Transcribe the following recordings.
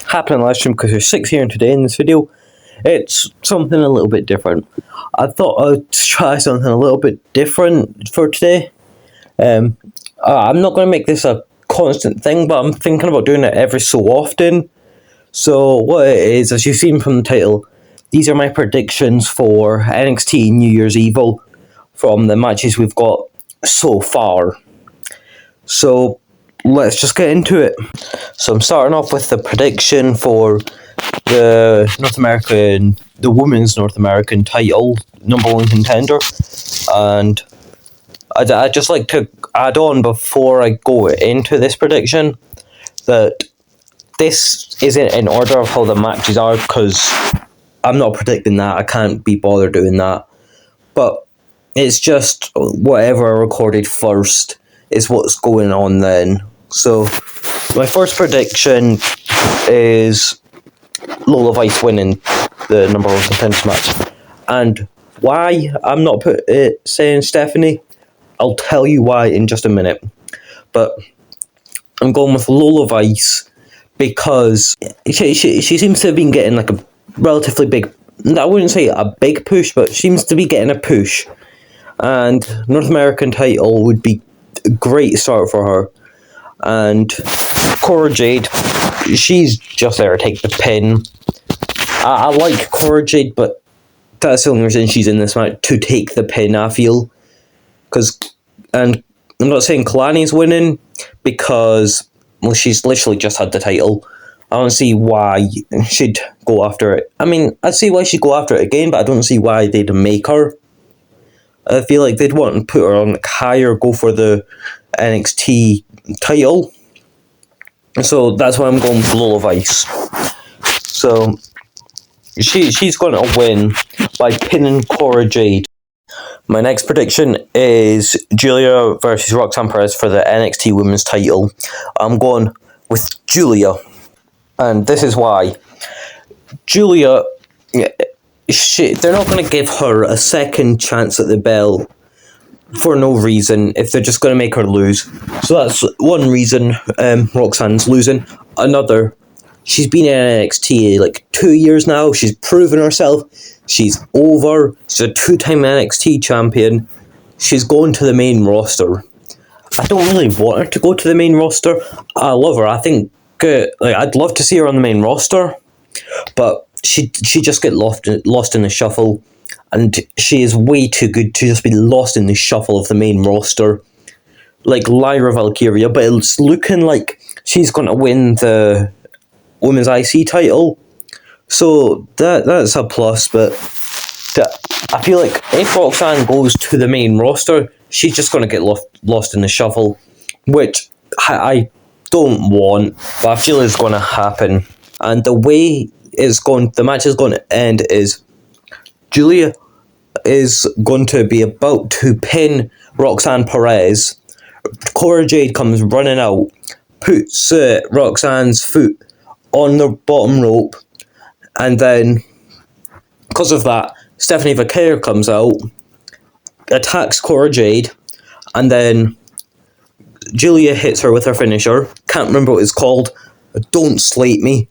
happening live stream because there's 6 here and today in this video. It's something a little bit different. I thought I'd try something a little bit different for today. I'm not going to make this a constant thing, but I'm thinking about doing it every so often. So what it is, as you've seen from the title, these are my predictions for NXT New Year's Evil from the matches we've got so far. So let's just get into it. So I'm starting off with the prediction for the women's North American title, number one contender. And I'd just like to add on before I go into this prediction that this isn't in order of how the matches are, because I'm not predicting that. I can't be bothered doing that. But it's just whatever I recorded first is what's going on then. So my first prediction is Lola Vice winning the number one contenders match. And why I'm not saying Stephanie, I'll tell you why in just a minute. But I'm going with Lola Vice because she seems to have been getting like a relatively big, I wouldn't say a big push, but she seems to be getting a push. And North American title would be a great start for her. And Cora Jade, she's just there to take the pin. I like Cora Jade, but that's the only reason she's in this match, to take the pin, I feel. And I'm not saying Kalani's winning, because she's literally just had the title. I don't see why she'd go after it. I mean, I see why she'd go after it again, but I don't see why they'd make her. I feel like they'd want to put her on higher, go for the NXT title. So that's why I'm going with Lola Vice. So she's going to win by pinning Cora Jade. My next prediction is Julia versus Roxanne Perez for the NXT Women's title. I'm going with Julia. And this is why. Julia, they're not going to give her a second chance at the belt for no reason if they're just going to make her lose. So that's one reason Roxanne's losing. Another, she's been in NXT like 2 years now. She's proven herself. She's over. She's a 2-time NXT champion. She's going to the main roster. I don't really want her to go to the main roster. I love her. I think I'd love to see her on the main roster, but she just get lost in the shuffle, and she is way too good to just be lost in the shuffle of the main roster, like Lyra Valkyria. But it's looking like she's going to win the women's IC title, so that's a plus. But I feel like if Roxanne goes to the main roster, she's just going to get lost in the shuffle, which I don't want, but I feel it's going to happen. And the way the match is going to end is Julia is going to be about to pin Roxanne Perez. Cora Jade comes running out, puts Roxanne's foot on the bottom rope, and then because of that, Stephanie Vaquer comes out, attacks Cora Jade, and then Julia hits her with her finisher. Can't remember what it's called. Don't slate me.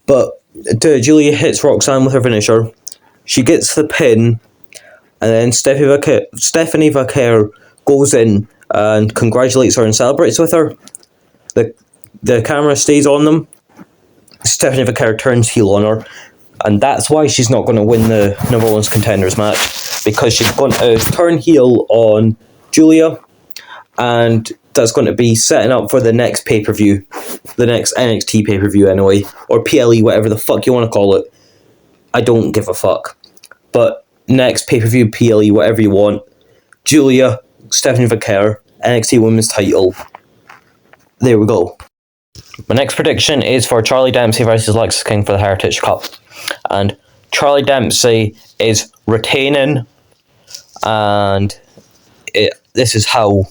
But Julia hits Roxanne with her finisher. She gets the pin, and then Stephanie Vaquer goes in and congratulates her and celebrates with her. The camera stays on them. Stephanie Vaquer turns heel on her, and that's why she's not going to win the number one contenders match, because she's going to turn heel on Julia, and that's going to be setting up for the next pay-per-view, the next NXT pay-per-view anyway, or PLE, whatever the fuck you want to call it. I don't give a fuck. But next pay-per-view, PLE, whatever you want. Julia, Stephanie Vaquer, NXT Women's title. There we go. My next prediction is for Charlie Dempsey versus Lexis King for the Heritage Cup. And Charlie Dempsey is retaining, and this is how.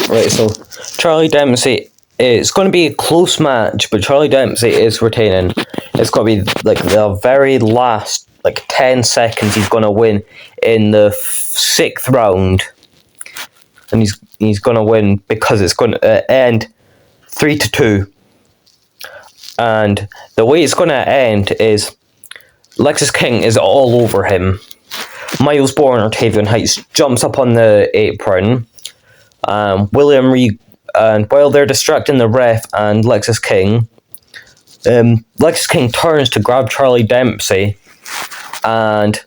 Right, so Charlie Dempsey, it's going to be a close match, but Charlie Dempsey is retaining. It's going to be like the very last 10 seconds he's going to win in the 6th round, and he's going to win because it's going to end 3-2. And the way it's going to end is Lexus King is all over him. Miles Bourne or Tavion Heights jumps up on the apron. William Regal, and while they're distracting the ref and Lexus King, Lexus King turns to grab Charlie Dempsey, and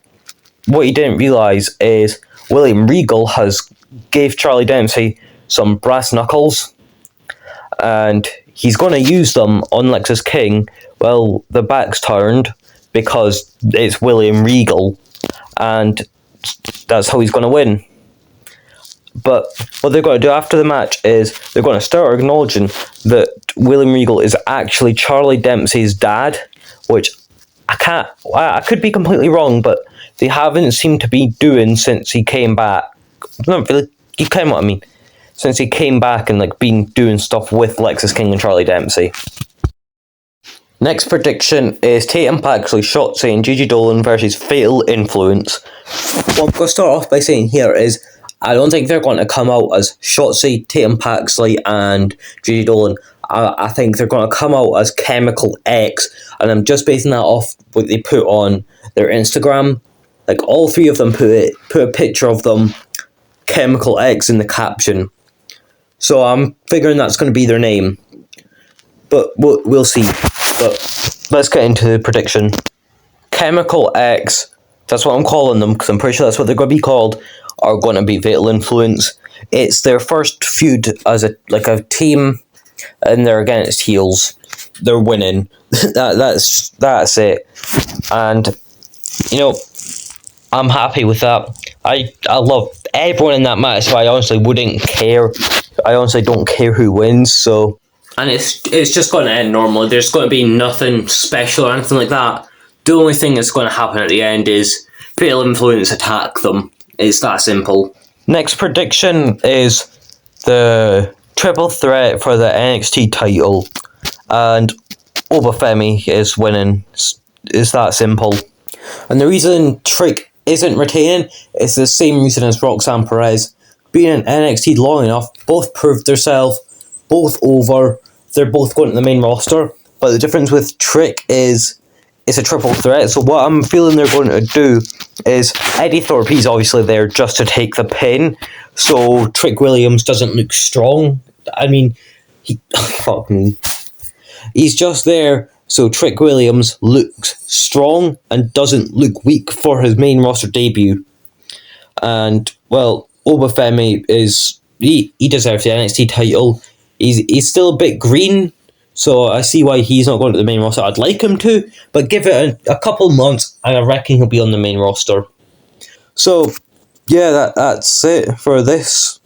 what he didn't realise is William Regal has gave Charlie Dempsey some brass knuckles, and he's going to use them on Lexus King. Well, the back's turned because it's William Regal, and that's how he's going to win. But what they're going to do after the match is they're going to start acknowledging that William Regal is actually Charlie Dempsey's dad, which I could be completely wrong, but they haven't seemed to be doing since he came back. Not really, you kind of what I mean. Since he came back and like been doing stuff with Lexus King and Charlie Dempsey. Next prediction is Tatum Paxley, Shotzi, and Gigi Dolan versus Fatal Influence. What I'm going to start off by saying here is I don't think they're going to come out as Shotzi, Tatum Paxley, and Gigi Dolan. I think they're going to come out as Chemical X, and I'm just basing that off what they put on their Instagram. Like all three of them put a picture of them, Chemical X, in the caption. So I'm figuring that's going to be their name. But we'll see. But let's get into the prediction. Chemical X, that's what I'm calling them, because I'm pretty sure that's what they're going to be called, are going to be Fatal Influence. It's their first feud as a team, and they're against heels. They're winning. That's it. And I'm happy with that. I love everyone in that match, so I honestly wouldn't care. I honestly don't care who wins. So, and it's just going to end normally. There's going to be nothing special or anything like that. The only thing that's going to happen at the end is Fatal Influence attack them. It's that simple. Next prediction is the triple threat for the NXT title, and Obafemi is winning. It's that simple. And the reason Trick isn't retaining is the same reason as Roxanne Perez. Being in NXT long enough, both proved themselves, both over. They're both going to the main roster. But the difference with Trick is it's a triple threat. So what I'm feeling they're going to do is Eddie Thorpe, he's obviously there just to take the pin. So Trick Williams doesn't look strong. I mean, fuck me. He's just there so Trick Williams looks strong and doesn't look weak for his main roster debut. And, well, Obafemi he deserves the NXT title. He's still a bit green, so I see why he's not going to the main roster. I'd like him to, but give it a couple months and I reckon he'll be on the main roster. So, yeah, that's it for this.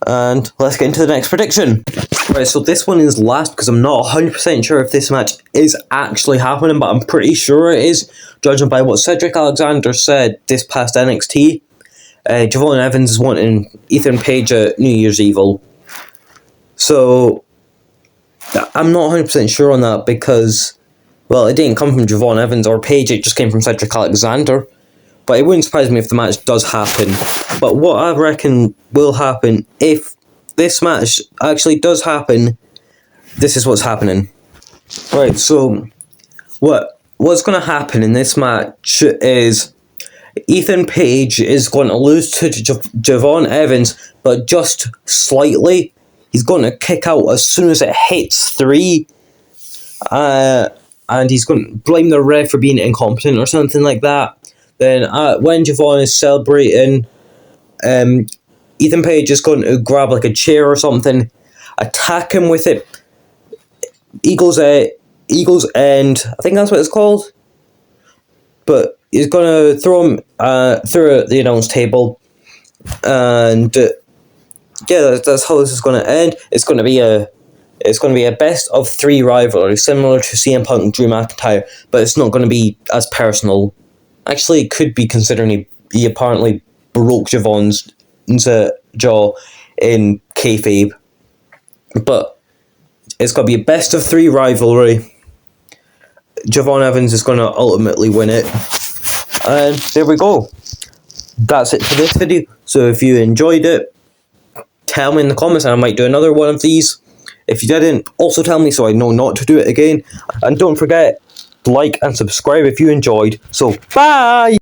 And let's get into the next prediction. Right, so this one is last because I'm not 100% sure if this match is actually happening, but I'm pretty sure it is, judging by what Cedric Alexander said this past NXT. Javon Evans is wanting Ethan Page at New Year's Evil. So, I'm not 100% sure on that because, well, it didn't come from Javon Evans or Page, it just came from Cedric Alexander. But it wouldn't surprise me if the match does happen. But what I reckon will happen, if this match actually does happen, this is what's happening. Right, so what's going to happen in this match is Ethan Page is going to lose to Javon Evans, but just slightly. He's going to kick out as soon as it hits 3. And he's going to blame the ref for being incompetent or something like that. Then when Javon is celebrating, Ethan Page is going to grab like a chair or something, attack him with it. Eagles End, I think that's what it's called. But he's going to throw him through the announce table. And yeah, that's how this is going to end. It's going to be a best of 3 rivalry, similar to CM Punk and Drew McIntyre, but it's not going to be as personal. Actually, it could be, considering he apparently broke Javon's jaw in kayfabe. But it's going to be a best of 3 rivalry. Javon Evans is going to ultimately win it. And there we go. That's it for this video. So if you enjoyed it, tell me in the comments and I might do another one of these. If you didn't, also tell me so I know not to do it again. And don't forget to like and subscribe if you enjoyed. So, bye!